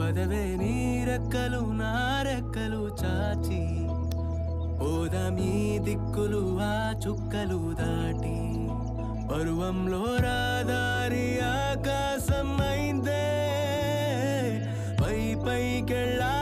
పదవే నీ రెక్కలు నా రెక్కలు చాచి పోదామీ దిక్కులు ఆ చుక్కలు దాటి పరువంలో రాదారి ఆకాశం అయిందే పై పైకెళ్ళా